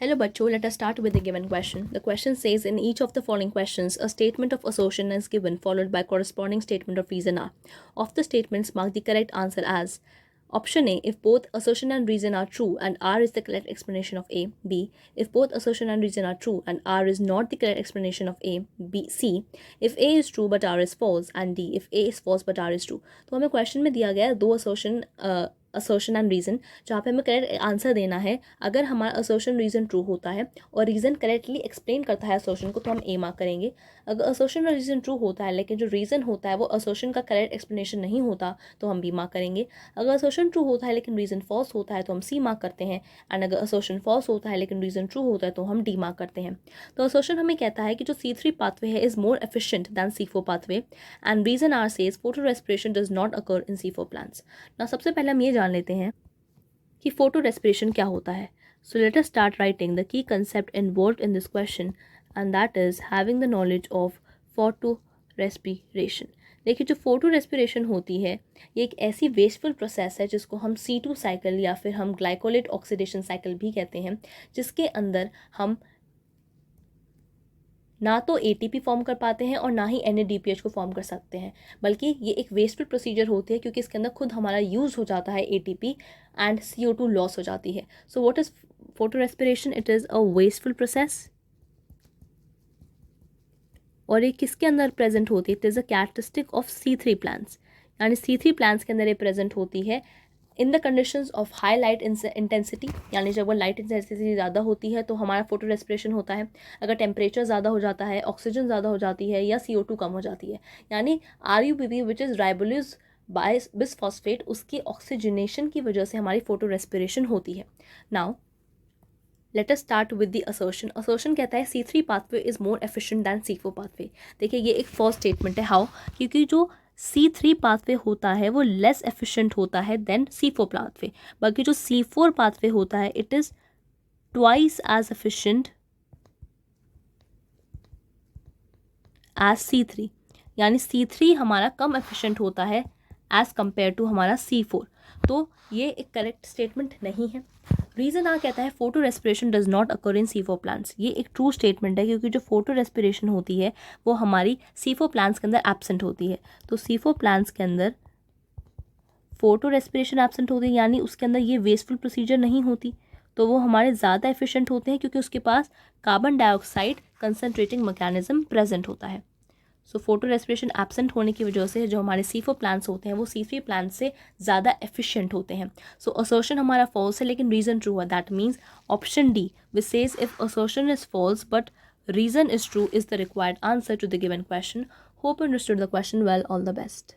Hello बच्चों, let us start with the given question. The question says in each of the following questions, a statement of assertion is given followed by corresponding statement of reason are. Of the statements, mark the correct answer as option A, if both assertion and reason are true and R is the correct explanation of A. B, if both assertion and reason are true and R is not the correct explanation of A. B, C, if A is true but R is false, and D, if A is false but R is true. तो हमें question में दिया गया है दो assertion and reason, जहाँ पे हमें करेक्ट आंसर देना है. अगर हमारा असर्शन रीज़न ट्रू होता है और रीज़न करेक्टली एक्सप्लेन करता है असर्शन को, तो हम ए मार्क करेंगे. अगर असर्शन और रीज़न ट्रू होता है लेकिन जो रीज़न होता है वो असर्शन का करेक्ट एक्सप्लेनेशन नहीं होता, तो हम बी मार्क करेंगे. अगर असर्शन ट्रू होता है लेकिन रीज़न फॉल्स होता है तो हम सी मार्क करते हैं. एंड अगर असर्शन फॉल्स होता है लेकिन रीज़न ट्रू होता है तो हम डी मार्क करते हैं. तो असर्शन हमें कहता है कि जो C3 पाथवे है is more efficient than C4 pathway, and reason are says photo respiration does not occur in C4 plants. ना सबसे पहले हम ये जान लेते हैं कि फोटो रेस्पिरेशन क्या होता है. So let us start writing the key concept involved in this question, and that is having the knowledge of photo respiration. देखिए, जो फोटो रेस्पिरेशन होती है ये एक ऐसी वेस्टफुल प्रोसेस है जिसको हम C2 साइकिल या फिर हम ग्लाइकोलेट ऑक्सीडेशन साइकिल भी कहते हैं, जिसके अंदर हम ना तो ATP फॉर्म कर पाते हैं और ना ही NADPH को फॉर्म कर सकते हैं, बल्कि ये एक वेस्टफुल प्रोसीजर होती है क्योंकि इसके अंदर खुद हमारा यूज़ हो जाता है ATP एंड CO2 लॉस हो जाती है. So what is photo respiration? It is a wasteful process. और ये किसके अंदर प्रेजेंट होती है? It is a characteristic of C3 plants. यानी C3 प्लांट्स के अंदर ये प्रेजेंट होती है in the conditions of high light intensity. यानी जब वो लाइट इंटेंसिटी ज़्यादा होती है तो हमारा फोटो रेस्पिरेशन होता है. अगर टेम्परेचर ज़्यादा हो जाता है, ऑक्सीजन ज़्यादा हो जाती है या CO2 कम हो जाती है, यानी RUBB which is ribulose bisphosphate, उसकी ऑक्सीजनेशन की वजह से हमारी फोटो रेस्पिरेशन होती है. Now let us start with the assertion. Assertion कहता है C3 pathway is more efficient than C4 pathway. देखिए, ये एक फॉल्स स्टेटमेंट है. हाउ? क्योंकि जो C3 पाथवे होता है वो लेस एफिशिएंट होता है देन C4 पाथवे, बल्कि जो C4 पाथवे होता है it is twice as efficient as C3. यानी C3 हमारा कम एफिशिएंट होता है एज कंपेयर टू हमारा C4. तो ये एक करेक्ट स्टेटमेंट नहीं है. रीज़न आ कहता है photo respiration does not occur in C4 plants. ये एक ट्रू स्टेटमेंट है क्योंकि जो फोटो रेस्पिरेशन होती है वो हमारी C4 प्लांट्स के अंदर एब्सेंट होती है. तो C4 प्लांट्स के अंदर फोटो रेस्पिरेशन एब्सेंट होती है, यानी उसके अंदर ये वेस्टफुल प्रोसीजर नहीं होती, तो वो हमारे ज़्यादा एफिशिएंट होते हैं क्योंकि उसके पास carbon dioxide concentrating mechanism present होता है. सो फोटो रेस्पिरेशन एब्सेंट होने की वजह से जो हमारे C4 प्लांट्स होते हैं वो C3 प्लांट्स से ज़्यादा एफिशिएंट होते हैं. सो असर्शन हमारा फॉल्स है लेकिन रीज़न ट्रू है. That means option D which says if assertion is false but reason is true is the required answer to the given question. Hope you understood the question well. All the best.